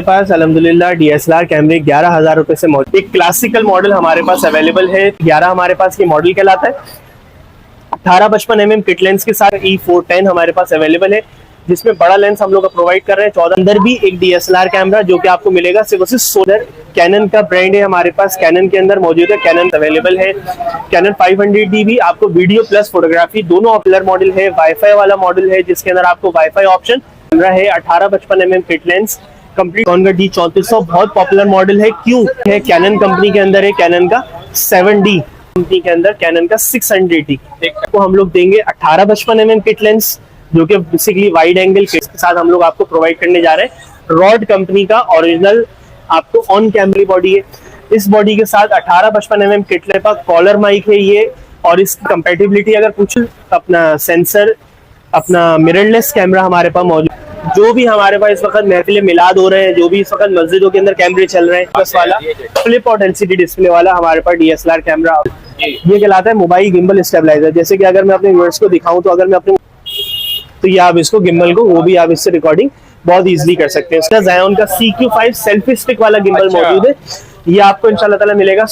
पास अल्हम्दुलिल्लाह DSLR कैमरे 11,000 रुपए से मौजूद। एक क्लासिकल मॉडल हमारे पास अवेलेबल है, 11 हमारे पास ये मॉडल कहलाता है। 18-55 किट लेंस के साथ E410 हमारे पास अवेलेबल है, जिसमें बड़ा लेंस हम लोग प्रोवाइड कर रहे हैं। 14 अंदर भी एक DSLR कैमरा जो कि आपको मिलेगा सिर्फ सोलर। कैनन का ब्रांड है हमारे पास, कैनन के अंदर मौजूद है, कैनन अवेलेबल है। कैनन 500D भी आपको वीडियो प्लस फोटोग्राफी दोनों ऑपलर मॉडल है। वाईफाई वाला मॉडल है जिसके अंदर आपको वाईफाई ऑप्शन कैमरा है। 18-55 किट लेंस कंप्लीट D3400 बहुत पॉपुलर मॉडल है। क्यों है? कैनन कंपनी के अंदर है कैनन का 7D, कंपनी के अंदर कैनन का 600D को हम लोग देंगे। 18-55 किट लेंस जो कि बेसिकली वाइड एंगल के साथ हम लोग आपको प्रोवाइड करने जा रहे हैं। रॉड कंपनी का ओरिजिनल आपको ऑन कैमरा बॉडी है। इस बॉडी के साथ 18-55 किट लेंस का कॉलर माइक है ये, और इसकी कंपेटिबिलिटी अगर पूछ अपना सेंसर, अपना मिररलेस कैमरा हमारे पास मौजूद। जो भी हमारे पास इस वक्त महफिल मिलाद हो रहे हैं, जो भी इस वक्त मस्जिदों के अंदर कैमरे चल रहे हैं, बस वाला फ्लिप और LCD डिस्प्ले वाला हमारे पास DSLR कैमरा ये कहलाता है मोबाइल गिम्बल स्टेबलाइजर। जैसे कि अगर मैं अपने व्यूअर्स को दिखाऊं तो अगर मैं अपने तो ये आप इसको गिम्बल को वो भी आप इससे रिकॉर्डिंग बहुत इजीली कर सकते हैं। इसका Xion का CQ5 सेल्फी स्टिक वाला गिम्बल मौजूद है। ये आपको इंशाल्लाह ताला मिलेगा।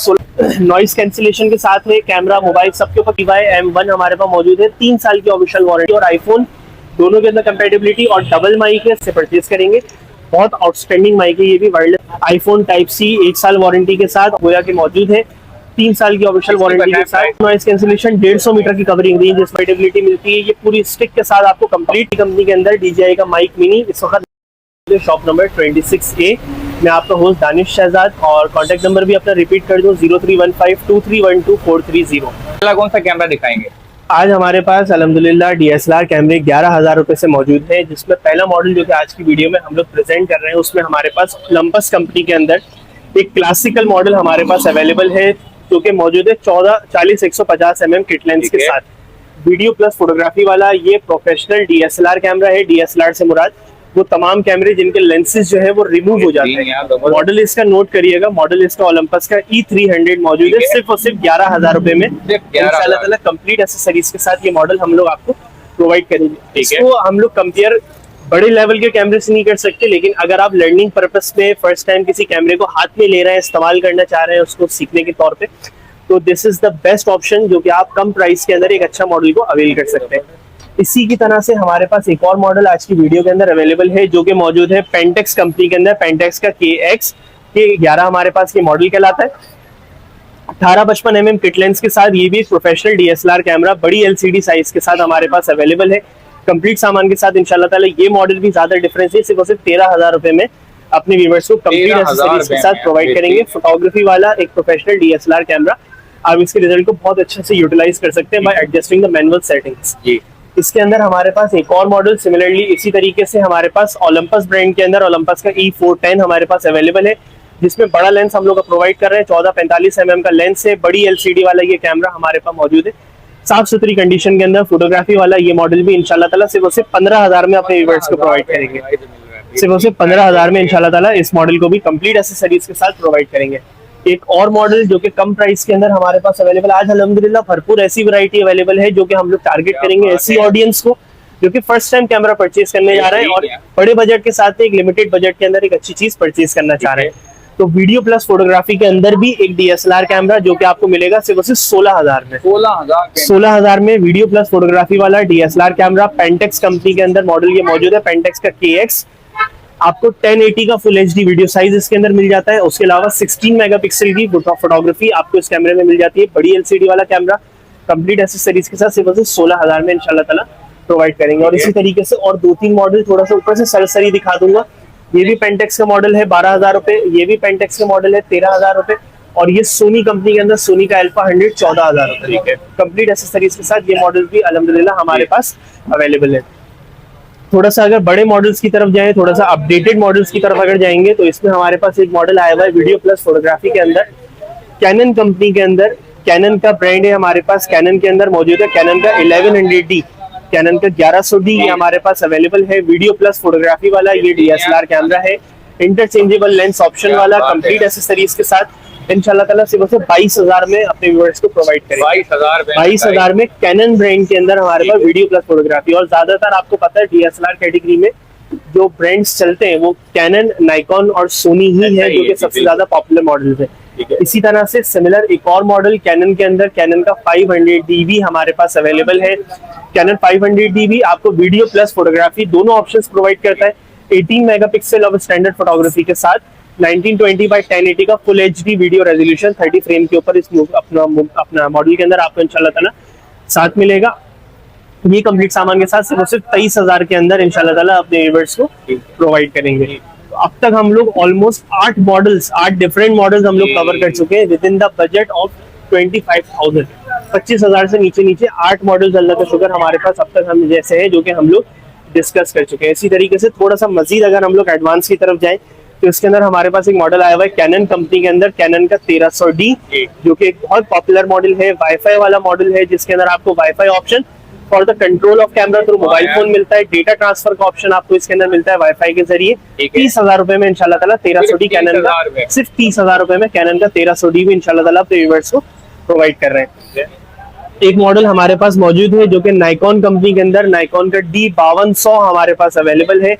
नॉइस कैंसिलेशन के साथ में कैमरा मोबाइल सबके ऊपर M1 हमारे पास मौजूद है। 3 साल की ऑफिशियल वारंटी और आईफोन दोनों के अंदर कंपेटिबिलिटी और डबल माइक है, इससे परचेज करेंगे। बहुत आउटस्टैंडिंग माइक है ये भी, वायरलेस आईफोन टाइप C 1 साल वारंटी के साथ गोया के मौजूद है। 3 साल की ऑफिशियल वारंटी के साथ नॉइस कैंसिलेशन 150 मीटर की कवरिंग रेंज कंपेटिबिलिटी मिलती है। ये पूरी स्टिक के साथ आपको कंप्लीट कंपनी के अंदर DJI का माइक मिनी इस वक्त शॉप नंबर 26A। मैं आपका होस्ट दानिश शहजाद, और कॉन्टेक्ट नंबर भी अपना रिपीट कर दूं 03152312 कौन सा कैमरा दिखाएंगे आज हमारे पास? अल्हम्दुलिल्लाह DSLR कैमरे 11,000 रुपए से मौजूद है, जिसमें पहला मॉडल जो कि आज की वीडियो में हम लोग प्रेजेंट कर रहे हैं उसमें हमारे पास ओलंपस कंपनी के अंदर एक क्लासिकल मॉडल हमारे पास अवेलेबल है जो कि मौजूद है 14-40-150 किट लेंस के साथ वीडियो प्लस फोटोग्राफी वाला। ये प्रोफेशनल DSLR कैमरा है। DSLR से मुराद वो तमाम कैमरे जिनके लेंसेज जो है वो रिमूव हो जाते हैं। मॉडल इसका नोट करिएगा, मॉडल इसका ओलंपस का E300 मौजूद है, सिर्फ और सिर्फ 11,000 रुपए में इंशाल्लाह कंप्लीट एक्सेसरीज के साथ ये मॉडल हम लोग आपको प्रोवाइड करेंगे। इसको हम लोग कंपेयर बड़े लेवल के कैमरे से नहीं कर सकते, लेकिन अगर आप लर्निंग पर्पस में फर्स्ट टाइम किसी कैमरे को हाथ में ले रहे हैं, इस्तेमाल करना चाह रहे हैं उसको सीखने के तौर पे, तो this is the best option जो कि आप कम प्राइस के अंदर एक अच्छा मॉडल को अवेल कर सकते हैं। इसी की तरह से हमारे पास एक और मॉडल आज की वीडियो के अंदर अवेलेबल है जो कि मौजूद है पेंटेक्स कंपनी के अंदर। पेंटेक्स का KX K11 हमारे पास ये मॉडल कहलाता है। 18-55 किट लेंस के साथ ये भी प्रोफेशनल DSLR कैमरा बड़ी LCD साइज के साथ हमारे पास अवेलेबल है। कंप्लीट सामान के साथ इंशाल्लाह ताला ये मॉडल भी ज्यादा डिफरेंस है, सिर्फ 13,000 रुपए में अपने व्यूअर्स को कंप्लीट एक्सेसरीज के साथ प्रोवाइड करेंगे। फोटोग्राफी वाला एक प्रोफेशनल DSLR कैमरा, आप इसके रिजल्ट को बहुत अच्छे से यूटिलाइज कर सकते हैं bye adjusting the manual settings. इसके अंदर हमारे पास एक और मॉडल सिमिलरली इसी तरीके से हमारे पास ओलंपस ब्रांड के अंदर ओलंपस का E410 हमारे पास अवेलेबल है, जिसमें बड़ा लेंस हम लोग प्रोवाइड कर रहे हैं। 14-45 का लेंस है, बड़ी LCD वाला ये कैमरा हमारे पास मौजूद है। साफ सुथरी कंडीशन के अंदर फोटोग्राफी वाला ये मॉडल भी इंशाल्लाह ताला सिर्फ 15,000 में अपने व्यूअर्स को प्रोवाइड करेंगे। सिर्फ 15,000 में इंशाल्लाह ताला इस मॉडल को भी कंप्लीट एक्सेसरीज के साथ प्रोवाइड करेंगे। एक और मॉडल जो कि कम प्राइस के अंदर हमारे पास अवेलेबल आज अल्हम्दुलिल्लाह भरपूर ऐसी वैरायटी अवेलेबल है जो कि हम लोग टारगेट करेंगे ऐसी ऑडियंस को जो कि फर्स्ट टाइम कैमरा परचेज करने जा रहे हैं और बड़े बजट के साथ एक लिमिटेड बजट के अंदर एक अच्छी चीज परचेज करना चाह रहे हैं। तो वीडियो प्लस फोटोग्राफी के अंदर भी एक DSLR कैमरा जो कि आपको मिलेगा सिर्फ 16,000 में। 16,000 में वीडियो प्लस फोटोग्राफी वाला DSLR कैमरा पेंटेक्स कंपनी के अंदर मॉडल ये मौजूद है। पेंटेक्स का KX आपको 1080 का फुल HD वीडियो साइज इसके अंदर मिल जाता है। उसके अलावा 16 मेगापिक्सल की फोटोग्राफी आपको इस कैमरे में मिल जाती है। बड़ी LCD वाला कैमरा कंप्लीट एक्सेसरीज के साथ सिर्फ 16,000 में इंशाल्लाह ताला प्रोवाइड करेंगे। और इसी तरीके से और 2-3 मॉडल थोड़ा सा ऊपर से सरसरी दिखा दूंगा। ये भी पेंटेक्स का मॉडल है 12,000 रुपए, ये भी पेंटेक्स का मॉडल है 13,000 रुपए, और ये सोनी कंपनी के अंदर सोनी का अल्फा 100 14,000 रुपए। ठीक है, कंप्लीट एक्सेसरीज के साथ ये मॉडल भी अल्हम्दुलिल्लाह हमारे पास अवेलेबल है। थोड़ा सा अगर बड़े मॉडल्स की तरफ जाएं, थोड़ा सा अपडेटेड मॉडल्स की तरफ अगर जाएंगे तो इसमें हमारे पास एक मॉडल आया हुआ है वीडियो प्लस फोटोग्राफी के अंदर। कैनन कंपनी के अंदर, कैनन का ब्रांड है हमारे पास, कैनन के अंदर मौजूद है। कैनन का 1100D, कैनन का 1100D ये हमारे पास अवेलेबल है। वीडियो प्लस फोटोग्राफी वाला ये DSLR कैमरा है, इंटरचेंजेबल लेंस ऑप्शन वाला, कंप्लीट एक्सेसरीज के साथ इंशाल्लाह ताला सिर्फ 22,000 में अपने व्यूअर्स को प्रोवाइड करेंगे। 22,000 में कैनन ब्रांड के अंदर हमारे पास वीडियो प्लस फोटोग्राफी। और ज्यादातर आपको पता है DSLR कैटेगरी में जो ब्रांड्स चलते हैं वो कैनन, नाइकॉन और सोनी ही है, जो कि सबसे ज्यादा पॉपुलर मॉडल है। इसी तरह से सिमिलर एक और मॉडल कैनन के अंदर, कैनन का 500DV हमारे पास अवेलेबल है। कैनन 500DV आपको वीडियो प्लस फोटोग्राफी दोनों ऑप्शंस प्रोवाइड करता है। 18 मेगापिक्सल ऑफ स्टैंडर्ड फोटोग्राफी के साथ 1920x1080 का full HD video resolution 30 frame के ऊपर इस अपना मॉडल के अंदर आपको इंशाल्लाह ताला साथ मिलेगा। ये कंप्लीट सामान के साथ सिर्फ 23,000 के अंदर इंशाल्लाह ताला अपने व्यूअर्स को प्रोवाइड करेंगे। अब तक हम लोग ऑलमोस्ट 8 डिफरेंट मॉडल्स हम लोग कवर कर चुके हैं with in the budget of 25,000। 25,000 से नीचे 8 मॉडल्स अल्लाह का शुक्र हमारे पास अब तक हम जैसे हैं जो कि हम लोग डिस्कस कर चुके हैं। इसी तरीके से थोड़ा सा मजीद अगर हम लोग एडवांस की तरफ जाएं तो इसके अंदर हमारे पास एक मॉडल आया हुआ है कैनन कंपनी के अंदर, कैनन का 1300D, जो कि एक बहुत पॉपुलर मॉडल है, वाईफाई वाला मॉडल है, जिसके अंदर आपको wifi option for the control of camera through mobile phone मिलता है। डेटा ट्रांसफर का ऑप्शन आपको इसके अंदर मिलता है वाईफाई के जरिए। 30,000 रुपए में इंशाल्लाह ताला 1300D कैनन का, सिर्फ 30,000 रुपए में कैनन का 1300D भी इंशाल्लाह ताला अपने व्यूअर्स को प्रोवाइड कर रहे हैं। एक मॉडल हमारे पास मौजूद है जो कि नाइकॉन कंपनी के अंदर, नाइकॉन का D5200 हमारे पास अवेलेबल है।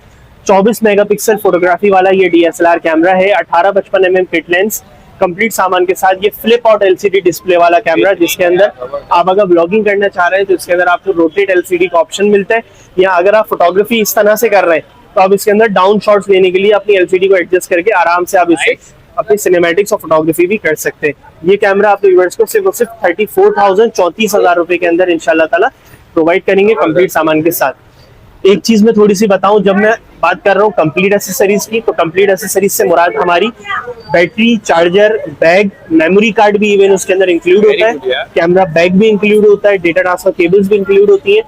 24 मेगापिक्सल फोटोग्राफी वाला ये DSLR कैमरा है। 18-55 किट लेंस कंप्लीट सामान के साथ। ये फ्लिप आउट LCD डिस्प्ले वाला कैमरा, जिसके अंदर आप अगर ब्लॉगिंग करना चाह रहे हैं तो इसके अंदर आपको रोटेट LCD का ऑप्शन मिलता है, या अगर आप फोटोग्राफी इस तरह से कर रहे हैं तो आप इसके अंदर डाउन शॉट्स लेने के लिए अपनी LCD को एडजस्ट करके आराम से आप इससे अपनी सिनेमैटिक्स और फोटोग्राफी भी कर सकते हैं। ये कैमरा आपके व्यूअर्स को सिर्फ 34,000 रुपए के अंदर इंशाल्लाह ताला प्रोवाइड करेंगे कंप्लीट सामान के साथ। एक चीज मैं थोड़ी सी बताऊं, जब मैं बात कर रहा हूँ कंप्लीट एसेसरीज की, तो कंप्लीट एसेसरीज से मुराद हमारी battery, charger, bag, memory card भी इवन उसके अंदर इंक्लूड होता है, कैमरा बैग भी इंक्लूड होता है, डेटा ट्रांसफर केबल्स भी इंक्लूड होती है,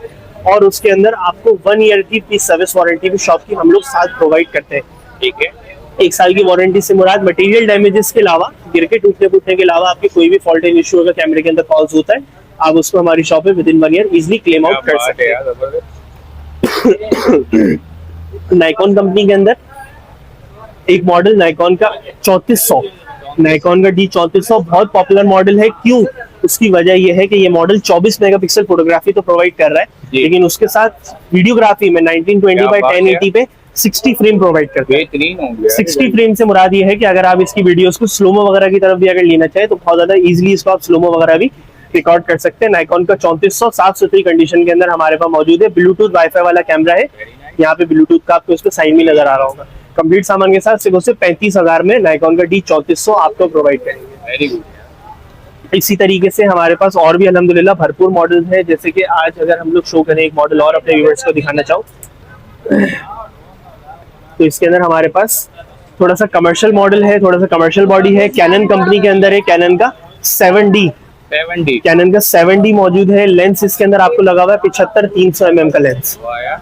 और उसके अंदर आपको 1 ईयर की सर्विस वारंटी भी शॉप की हम लोग साथ प्रोवाइड करते हैं। ठीक है, 1 साल की वारंटी से मुराद मटेरियल डैमेजेस के अलावा, गिर के टूटने फूटने के अलावा आपके कोई भी फॉल्ट एंड इशू अगर कैमरे के अंदर कॉल्स होता है, आप उसको हमारी शॉप पे with in 1 year easily claim out कर सकते हैं। नाइकॉन कंपनी के अंदर एक मॉडल नाइकॉन का 3400, नाइकॉन का D3400 बहुत पॉपुलर मॉडल है। क्यों? उसकी वजह यह है कि ये मॉडल 24 मेगापिक्सल फोटोग्राफी तो प्रोवाइड कर रहा है, लेकिन उसके साथ वीडियोग्राफी में 1920x1080 पे 60 फ्रेम प्रोवाइड करते हैं। 60 फ्रेम से मुराद ये है कि अगर आप इसकी वीडियोस को स्लोमो वगैरह की तरफ भी अगर लेना चाहे तो बहुत ज्यादा इजीली इसको आप स्लोमो वगैरह भी रिकॉर्ड कर सकते हैं। नाइकॉन का 3400 साफ सुथरी कंडीशन के अंदर हमारे पास मौजूद है। ब्लूटूथ वाईफाई वाला कैमरा है, यहाँ पे ब्लूटूथ का आपको इसका साइन भी नजर आ रहा होगा। कंप्लीट सामान के साथ सिर्फ 35,000 में नाइकॉन का D3400 आपको प्रोवाइड करेंगे। Very good. इसी तरीके से हमारे पास और भी अल्हम्दुलिल्लाह भरपूर मॉडल है, जैसे कि आज अगर हम लोग शो करें एक मॉडल और अपने व्यूअर्स को दिखाना चाहो तो इसके अंदर हमारे पास थोड़ा सा कमर्शियल मॉडल है, थोड़ा सा कमर्शियल बॉडी है। कैनन कंपनी के अंदर है, कैनन का 7D, कैनन का 7D मौजूद है। लेंस इसके अंदर आपको लगा हुआ है 75-300 mm का लेंस,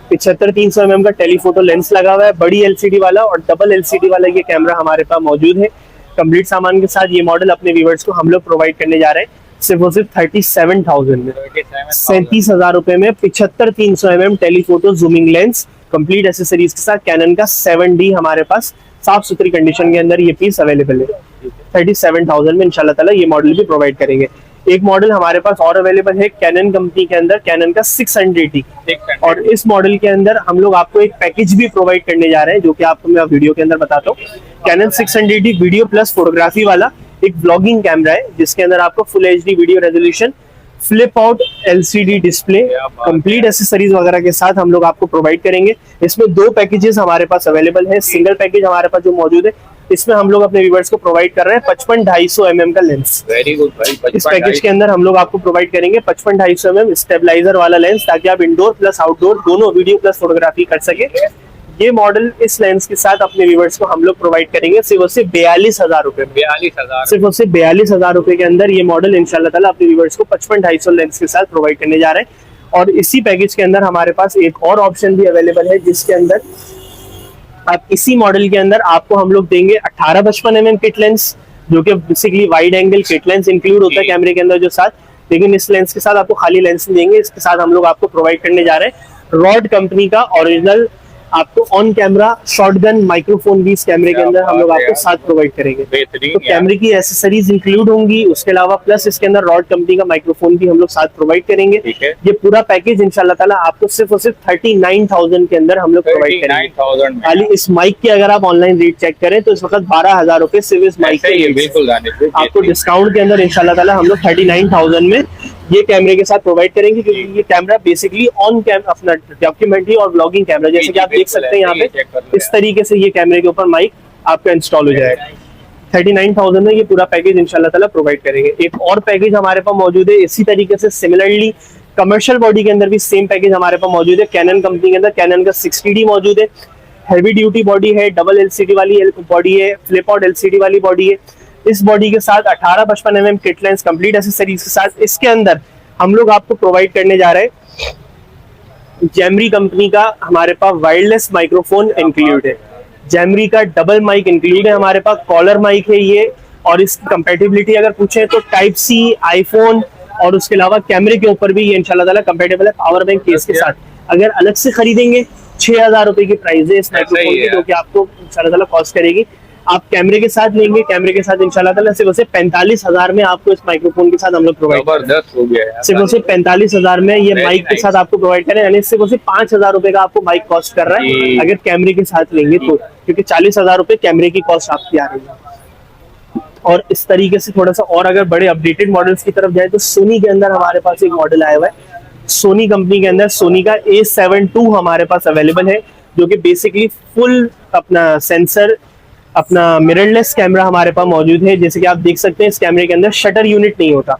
75-300 mm का टेलीफोटो लेंस लगा हुआ है, बड़ी LCD वाला और डबल LCD वाला ये कैमरा हमारे पास मौजूद है। कंप्लीट सामान के साथ ये मॉडल अपने व्यूअर्स को हम लोग प्रोवाइड करने जा रहे हैं सिर्फ 37,000 में, 37,000 रुपए में 75-300 mm telephoto zooming lens complete accessories के साथ कैनन का 7D हमारे पास साफ सुथरी कंडीशन के अंदर ये पीस अवेलेबल है। 37,000 में इंशाल्लाह ताला ये मॉडल भी प्रोवाइड करेंगे। एक मॉडल हमारे पास और अवेलेबल है कैनन कंपनी के अंदर, कैनन का 600D, और इस मॉडल के अंदर हम लोग आपको एक पैकेज भी प्रोवाइड करने जा रहे हैं जो कि आपको मैं वीडियो के अंदर बताता हूँ। Cannon 600D video plus photography वाला एक ब्लॉगिंग कैमरा है, जिसके अंदर आपको full HD video resolution, flip out LCD display, complete accessories वगैरह के साथ हम लोग आपको प्रोवाइड करेंगे। इसमें 2 पैकेजेस हमारे पास अवेलेबल है। सिंगल पैकेज हमारे पास जो मौजूद है, इसमें हम लोग अपने व्यूअर्स को प्रोवाइड कर रहे हैं 55-250 mm का लेंस। वेरी गुड भाई। इस पैकेज के अंदर हम लोग आपको प्रोवाइड करेंगे 55-250 mm स्टेबलाइजर वाला लेंस, ताकि आप इंडोर प्लस आउटडोर दोनों वीडियो प्लस फोटोग्राफी कर सके। ये मॉडल इस लेंस के साथ अपने व्यूअर्स को हम लोग प्रोवाइड करेंगे सिर्फ 42,000 रुपए, 42,000, सिर्फ 42,000 रुपए के अंदर ये मॉडल इंशाल्लाह ताला अपने व्यूअर्स को 55-250 लेंस के साथ प्रोवाइड करने जा रहे हैं। और इसी पैकेज के अंदर हमारे पास एक और ऑप्शन भी अवेलेबल है, जिसके अंदर आप इसी मॉडल के अंदर आपको हम लोग देंगे 18-55 mm किट लेंस, जो कि basically wide angle kit lens include होता है कैमरे के अंदर जो साथ, लेकिन इस लेंस के साथ आपको खाली लेंस नहीं देंगे, इसके साथ हम लोग आपको प्रोवाइड करने जा रहे हैं रॉड कंपनी का ओरिजिनल आपको ऑन कैमरा शॉटगन माइक्रोफोन भी इस कैमरे के अंदर हम लोग आपको साथ प्रोवाइड करेंगे। बेहतरीन तो कैमरे की एसेसरीज इंक्लूड होंगी, उसके अलावा प्लस इसके अंदर रॉड कंपनी का माइक्रोफोन भी हम लोग साथ प्रोवाइड करेंगे। ठीक है। ये पूरा पैकेज इंशाल्लाह ताला आपको सिर्फ और सिर्फ 39,000 के अंदर हम लोग प्रोवाइड करेंगे। 39,000 खाली इस माइक की अगर आप ऑनलाइन रेट चेक करें तो इस वक्त 12,000 रुपए सिर्फ इस माइक सही है, के बिल्कुल दानिश, आपको डिस्काउंट के अंदर इंशाल्लाह ताला हम लोग 39,000 में ये कैमरे के साथ प्रोवाइड करेंगे, क्योंकि ये कैमरा बेसिकली ऑन कैमरा अपना डॉक्यूमेंट्री और व्लॉगिंग कैमरा, जैसे कि आप देख सकते हैं यहाँ पे इस तरीके से ये कैमरे के ऊपर माइक आपका इंस्टॉल हो जाएगा। 39,000 में ये पूरा पैकेज इंशाल्लाह ताला प्रोवाइड करेंगे। एक और पैकेज हमारे पास मौजूद है इसी तरीके से सिमिलरली कमर्शियल बॉडी के अंदर भी सेम पैकेज हमारे पास मौजूद है। कैनन कंपनी के अंदर कैनन का 60D मौजूद है, हैवी ड्यूटी बॉडी है, डबल LCD वाली बॉडी है, फ्लिप आउट LCD वाली बॉडी है। इस बॉडी के साथ 18-55 mm kit lens complete accessories के साथ इसके अंदर हम लोग आपको प्रोवाइड करने जा रहे हैं जैमरी कंपनी का हमारे पास वायरलेस माइक्रोफोन इंक्लूड है। जैमरी का डबल माइक इंक्लूड है हमारे पास, कॉलर माइक है ये, और इसकी कंपेटिबिलिटी अगर पूछे तो टाइप C, आईफोन और उसके अलावा कैमरे के ऊपर भी ये इंशाल्लाह ताला कंपेटेबल है पावर बैंक केस के साथ। अगर अलग से खरीदेंगे 6,000 रुपए की प्राइस है इस माइक्रोफोन की, जो कि आपको इंशाल्लाह ताला कॉस्ट करेगी। आप कैमरे के साथ लेंगे, कैमरे के साथ इंशाल्लाह ताला सिर्फ 45,000 में आपको इस माइक्रोफोन के साथ हम लोग प्रोवाइड जबरदस्त हो गया यार। सिर्फ 45,000 में ये माइक के साथ आपको प्रोवाइड करें, यानी सिर्फ 5,000 रुपए का आपको माइक कॉस्ट कर रहा है अगर कैमरे के साथ लेंगे तो, क्योंकि 40,000 रुपए कैमरे की कॉस्ट आपकी आ रही है। और इस तरीके से थोड़ा सा और अगर बड़े अपडेटेड मॉडल्स की तरफ जाए तो सोनी के अंदर हमारे पास एक मॉडल आया हुआ है। सोनी कंपनी के अंदर सोनी का A7 II हमारे पास अवेलेबल है, जो कि बेसिकली फुल अपना सेंसर अपना मिररलेस कैमरा हमारे पास मौजूद है। जैसे कि आप देख सकते हैं इस कैमरे के अंदर शटर यूनिट नहीं होता।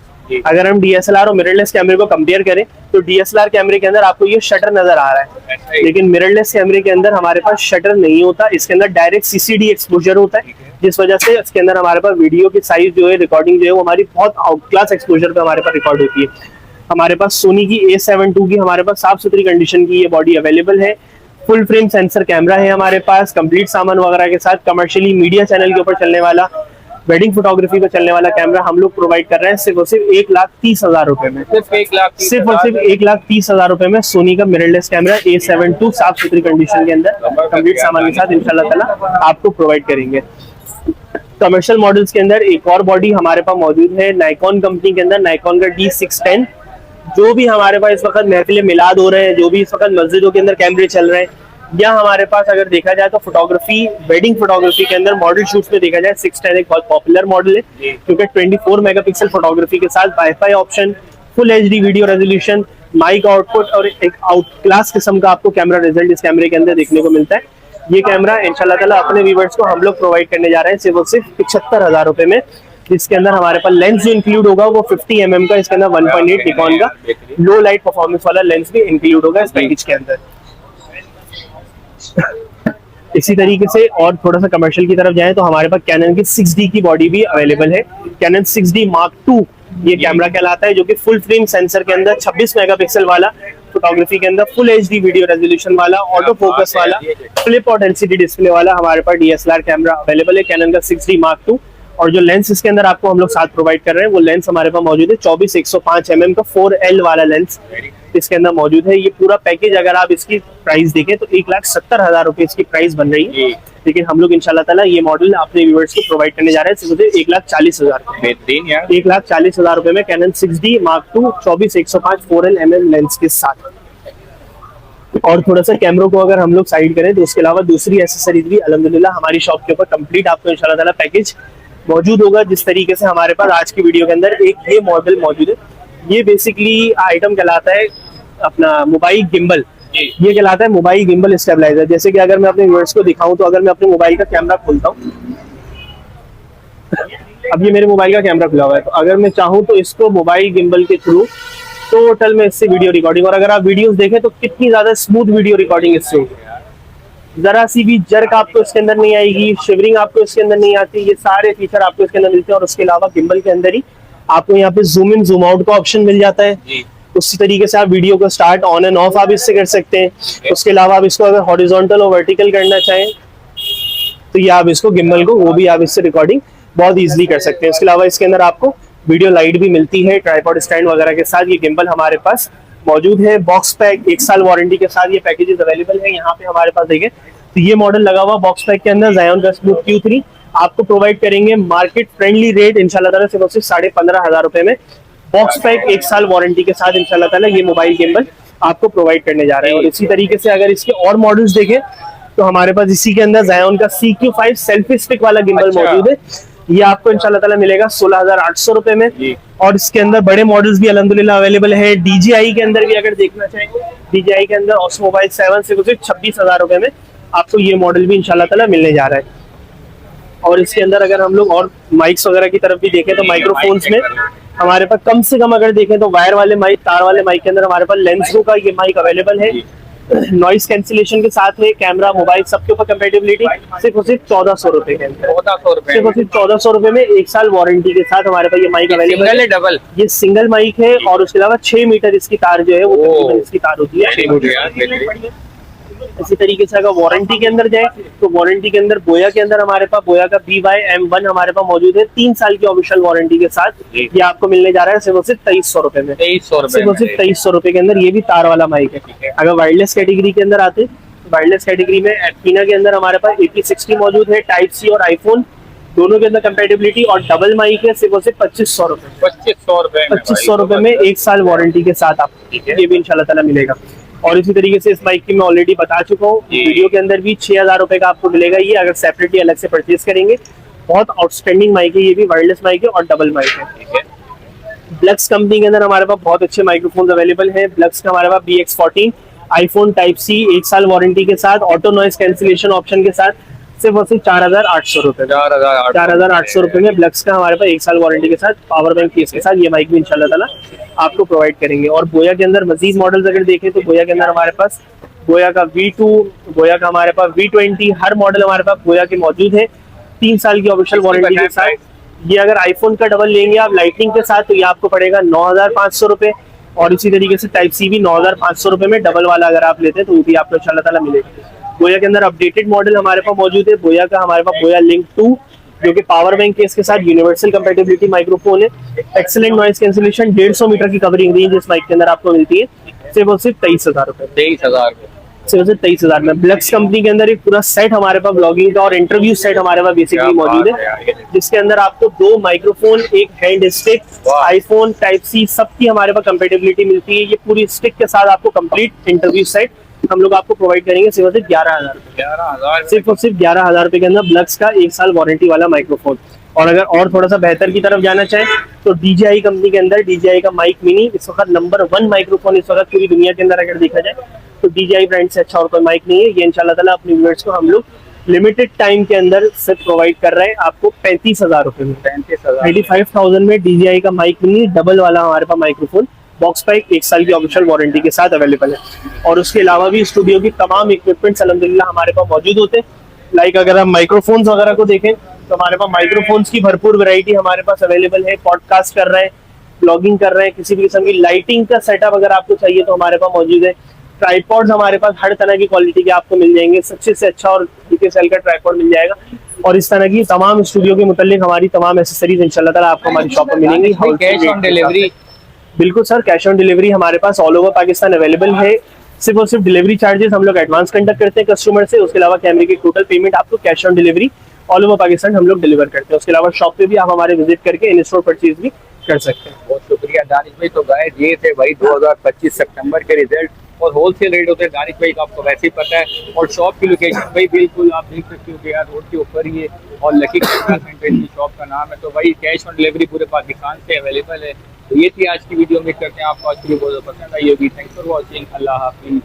अगर हम DSLR और मिररलेस कैमरे को कंपेयर करें तो DSLR कैमरे के अंदर आपको ये शटर नजर आ रहा है, लेकिन मिररलेस कैमरे के अंदर हमारे पास शटर नहीं होता। इसके अंदर डायरेक्ट CCD एक्सपोजर होता है, जिस वजह से इसके अंदर हमारे पास वीडियो की साइज जो है, रिकॉर्डिंग जो है, वो हमारी बहुत आउट क्लास एक्सपोजर पे हमारे पास रिकॉर्ड होती है। हमारे पास सोनी की A7 II की हमारे पास साफ सुथरी कंडीशन की ये बॉडी अवेलेबल है। फुल फ्रेम सेंसर कैमरा है हमारे पास कंप्लीट सामान वगैरह के साथ। कमर्शियली मीडिया चैनल के ऊपर चलने वाला, वेडिंग फोटोग्राफी पे चलने वाला कैमरा हम लोग प्रोवाइड कर रहे हैं सिर्फ और सिर्फ 1,30,000 रुपए में। सिर्फ 1,30,000 सिर्फ और सिर्फ 1,30,000 रुपए में सोनी का मिररलेस कैमरा A7 II साफ सुथरी कंडीशन के अंदर कंप्लीट सामान के साथ इंशाल्लाह ताला आपको प्रोवाइड करेंगे। कमर्शियल मॉडल्स के अंदर एक और बॉडी हमारे पास मौजूद है नाइकॉन कंपनी के अंदर, नाइकॉन का D610। जो भी हमारे पास इस वक्त महफिल मिलाद हो रहे हैं, जो भी इस वक्त मस्जिदों के अंदर कैमरे चल रहे हैं, या हमारे पास अगर देखा जाए तो फोटोग्राफी, वेडिंग फोटोग्राफी के अंदर मॉडल शूट्स में देखा जाए 610 एक बहुत पॉपुलर मॉडल है, क्योंकि 24 मेगापिक्सल फोटोग्राफी के साथ wifi option, full HD video resolution, mic output और एक आउट क्लास किस्म का आपको कैमरा रिजल्ट इस कैमरे के अंदर देखने को मिलता है। ये कैमरा इंशाल्लाह ताला अपने व्यूअर्स को हम लोग प्रोवाइड करने जा रहे हैं सिर्फ और सिर्फ 75,000 रुपए में, जिसके अंदर हमारे पास लेंस जो इंक्लूड होगा वो 50 mm का, इसके अंदर 1.8 निकॉन का लो लाइट परफॉर्मेंस वाला लेंस भी इंक्लूड होगा इस पैकेज के अंदर। इसी तरीके से और थोड़ा सा कमर्शियल की तरफ जाए तो हमारे पास कैनन की 6D की बॉडी भी अवेलेबल है। कैनन 6D Mark II ये कैमरा कहलाता है, जो कि फुल फ्रेम सेंसर के अंदर 26 मेगापिक्सल वाला, फोटोग्राफी के अंदर फुल HD वीडियो रेजोल्यूशन वाला, ऑटो फोकस वाला, फ्लिप आउट LCD डिस्प्ले वाला हमारे पास DSLR कैमरा अवेलेबल है कैनन का 6D Mark II। और जो लेंस इसके अंदर आपको हम लोग साथ प्रोवाइड कर रहे हैं वो लेंस हमारे पास मौजूद है 24-105 mm का 4L वाला लेंस इसके अंदर मौजूद है। ये पूरा पैकेज अगर आप इसकी प्राइस देखें तो 1,70,000 रुपए इसकी प्राइस बन रही है, लेकिन हम लोग इंशाल्लाह ताला ये मॉडल अपने व्यूअर्स को प्रोवाइड करने जा रहे हैं सिर्फ 1,40,000 बेहतरीन यार। 1,40,000 रुपए में Canon 6D Mark II 24-105 4L mm lens के साथ। और थोड़ा सा कैमरों को अगर हम लोग साइड करें तो उसके अलावा दूसरी एसेसरीज भी अल्हम्दुलिल्लाह हमारी शॉप के ऊपर कंप्लीट आपको इंशाल्लाह ताला पैकेज मौजूद होगा। जिस तरीके से हमारे पास आज की वीडियो के अंदर एक ये मॉडल मौजूद है, ये बेसिकली आइटम कहलाता है अपना मोबाइल गिम्बल। ये कहलाता है मोबाइल गिम्बल स्टेबलाइजर। जैसे कि अगर मैं अपने व्यूअर्स को दिखाऊं तो अगर मैं अपने मोबाइल का कैमरा खोलता हूं, अब ये मेरे मोबाइल का कैमरा खुला हुआ है, तो अगर मैं चाहूं तो इसको मोबाइल गिम्बल के थ्रू टोटल में इससे वीडियो रिकॉर्डिंग, और अगर आप वीडियोस देखें तो कितनी ज्यादा स्मूथ वीडियो रिकॉर्डिंग इससे होगी, जरा सी भी जर्क आपको इसके अंदर नहीं आएगी, शिवरिंग आपको इसके अंदर नहीं आती। ये सारे फीचर आपको इसके अंदर मिलते हैं। और उसके अलावा गिम्बल के अंदर ही आपको यहाँ पे जूम इन जूम आउट का ऑप्शन मिल जाता है। उसी तरीके से आप वीडियो को स्टार्ट ऑन एंड ऑफ आप इससे कर सकते हैं। उसके अलावा आप इसको अगर हॉरिजॉन्टल और वर्टिकल करना चाहें तो ये आप इसको गिम्बल को वो भी आप इससे रिकॉर्डिंग बहुत इजीली कर सकते हैं। इसके अलावा इसके अंदर आपको वीडियो लाइट भी मिलती है ट्राइपॉड स्टैंड वगैरह के साथ। ये गिम्बल हमारे पास मौजूद है। बॉक्स पैक 1 साल वारंटी के साथ ये पैकेजेस अवेलेबल है। यहाँ पे हमारे पास देखिए तो ये मॉडल लगा हुआ बॉक्स पैक के अंदर Xion का Smooth Q3 आपको प्रोवाइड करेंगे मार्केट फ्रेंडली रेट इंशाल्लाह ताला सिर्फ 15,500 रुपए में। बॉक्स पैक 1 साल वारंटी के साथ इंशाल्लाह ताला ये मोबाइल गिम्बल आपको प्रोवाइड करने जा रहे हैं। और इसी तरीके से अगर इसके और मॉडल्स देखें तो हमारे पास इसी के अंदर Xion का CQ5 सेल्फी स्टिक वाला गिम्बल मौजूद है। ये आपको इंशाल्लाह ताला मिलेगा 16,800 रुपए में। और इसके अंदर बड़े मॉडल्स भी अल्हम्दुलिल्लाह अवेलेबल है। DJI के अंदर भी अगर देखना चाहें DJI के अंदर Osmo Mobile 7 से 26,000 रुपए में आपको ये मॉडल भी इंशाल्लाह ताला मिलने जा रहा है। और इसके अंदर अगर हम लोग और माइक्स वगैरह की तरफ भी देखें तो माइक्रोफोन्स में हमारे पास कम से कम अगर देखें तो वायर वाले माइक, तार वाले माइक के अंदर हमारे पास लेंसो का ये माइक अवेलेबल है। नॉइस कैंसिलेशन के साथ है, कैमरा मोबाइल सबके ऊपर कंपेटेबिलिटी सिर्फ 1400 रुपए के अंदर। 1400 रुपए सिर्फ 1400 रुपए में 1 साल वारंटी के साथ हमारे पास ये माइक अवेलेबल है। डबल ये सिंगल माइक है और उसके अलावा 6 मीटर इसकी तार जो है वो तकरीबन इसकी तार होती है 6 मीटर। इसी तरीके से अगर वारंटी के अंदर जाए तो वारंटी के अंदर बोया के अंदर हमारे पास बोया का BY-M1 हमारे पास मौजूद है 3 साल की ऑफिशियल वारंटी के साथ। ये आपको मिलने जा रहा है सिर्फ 2300 रुपए में। 2300 रुपए के अंदर ये भी तार वाला माइक है। अगर वायरलेस कैटेगरी के अंदर आते तो वायरलेस कैटेगरी में एप्टीना के अंदर हमारे पास AP60 मौजूद है। Type-C और iPhone दोनों के अंदर कंपेटेबिलिटी और डबल माइक है सिर्फ 2500 रुपए। 2500 रुपए में 1 साल वारंटी के साथ आपको ये भी इंशाल्लाह ताला मिलेगा। और इसी तरीके से इस माइक की मैं ऑलरेडी बता चुका हूँ वीडियो के अंदर भी 6,000 रुपए का आपको मिलेगा ये अगर सेपरेटली अलग से परचेज करेंगे। बहुत आउटस्टैंडिंग माइक है, ये भी वायरलेस माइक है और डबल माइक है। ब्लक्स कंपनी के अंदर हमारे पास बहुत अच्छे माइक्रोफोन अवेलेबल है। ब्लक्स का हमारे पास BX14 iPhone Type-C 1 साल वारंटी के साथ ऑटो नॉइस कैंसिलेशन ऑप्शन के साथ सिर्फ 4,800 रुपए। 4,800 रुपए में ब्लक्स का हमारे पास 1 साल वारंटी के साथ पावर बैंक केस के साथ ये माइक भी इंशाल्लाह ताला आपको प्रोवाइड करेंगे। और बोया के अंदर मजीद मॉडल्स अगर देखें तो बोया के अंदर हमारे पास बोया का V2, बोया का हमारे पास V20 हर मॉडल हमारे पास बोया के मौजूद है 3 साल की ऑफिशियल वारंटी के साथ। ये अगर आईफोन का डबल लेंगे आप लाइटनिंग के साथ तो ये आपको पड़ेगा 9,500 रुपए। और इसी तरीके से Type-C भी 9,500 रुपए में डबल वाला अगर आप लेते हैं तो वो भी आपको इंशाल्लाह ताला मिलेगा। बोया के अंदर अपडेटेड मॉडल हमारे पास मौजूद है। बोया का हमारे पास बोया लिंक 2 जो कि पावर बैंक केस के साथ यूनिवर्सल कंपेटेबिलिटी माइक्रोफोन है। एक्सीलेंट नॉइस कैंसिलेशन 150 मीटर की कवरिंग रेंज इस माइक के अंदर आपको मिलती है सिर्फ 23,000 रुपए। 23,000 में। ब्लक्स कंपनी के अंदर एक पूरा सेट हमारे पास ब्लॉगिंग का और इंटरव्यू सेट हमारे पास बेसिकली मौजूद है जिसके अंदर आपको 2 माइक्रोफोन, एक हैंड स्टिक, आईफोन Type-C सबकी हमारे पास कंपेटेबिलिटी मिलती है। ये पूरी स्टिक के साथ आपको कंप्लीट इंटरव्यू सेट हम लोग आपको प्रोवाइड करेंगे सिर्फ 11,000 सिर्फ 11,000 रुपए के अंदर ब्लक्स का 1 साल वारंटी वाला माइक्रोफोन। और अगर और थोड़ा सा बेहतर की तरफ जाना चाहें तो DJI कंपनी के अंदर DJI का माइक मिनी इस वक्त नंबर 1 माइक्रोफोन इस वक्त पूरी दुनिया के अंदर अगर देखा जाए तो DJI ब्रांड से अच्छा और कोई माइक नहीं है। ये इंशाल्लाह ताला अपने व्यूअर्स को हम लोग लिमिटेड टाइम के अंदर सिर्फ प्रोवाइड कर रहे हैं आपको 35,000 रुपए में। 35,000 में DJI का माइक मिनी डबल वाला हमारे पास माइक्रोफोन बॉक्स पैक 1 साल की ऑफिशियल वारंटी के साथ अवेलेबल है। और उसके अलावा भी स्टूडियो की तमाम इक्विपमेंट्स अल्हम्दुलिल्लाह हमारे पास मौजूद होते हैं। लाइक अगर हम माइक्रोफोन्स वगैरह को देखें तो हमारे पास माइक्रोफोन्स की भरपूर वैरायटी हमारे पास अवेलेबल है। पॉडकास्ट कर रहे हैं, ब्लॉगिंग कर रहे हैं, किसी भी किस्म की लाइटिंग का सेटअप अगर आपको चाहिए तो हमारे पास मौजूद है। ट्राइपॉड्स हमारे पास हर तरह की क्वालिटी के आपको मिल जाएंगे। सबसे से अच्छा और DKSL का ट्राइपॉड मिल जाएगा। और इस तरह की तमाम स्टूडियो के मुतालिक हमारी तमाम एसेसरीज इंशाल्लाह ताला आपको हमारी शॉप पर मिलेंगी। Cash on delivery? बिल्कुल सर, कैश ऑन डिलीवरी हमारे पास ऑल ओवर पाकिस्तान अवेलेबल है। सिर्फ और सिर्फ डिलीवरी चार्जेस हम लोग एडवांस कंडक्ट करते हैं कस्टमर से। उसके अलावा कैमरे की टोटल पेमेंट आपको cash on delivery all over Pakistan हम लोग डिलीवर करते हैं। उसके अलावा शॉप पे भी आप हमारे विजिट करके इन स्टोर परचेज भी कर सकते हैं। बहुत शुक्रिया दानिश भाई। तो गाइस ये थे भाई 2025 सितंबर के रिजल्ट और होलसेल रेट होते हैं दानिश भाई का आपको वैसे ही पता है। और शॉप की लोकेशन भाई बिल्कुल आप देख सकते हो कि यार रोड के ऊपर ही है और लकी कैमरा सेंटर की शॉप का नाम है। तो भाई कैश ऑन डिलीवरी पूरे पाकिस्तान से अवेलेबल है। तो ये थी आज की वीडियो। उम्मीद करते हैं आपको आज की वीडियो बहुत पसंद आई होगी। Thanks for watching. अल्लाह हाफिज़।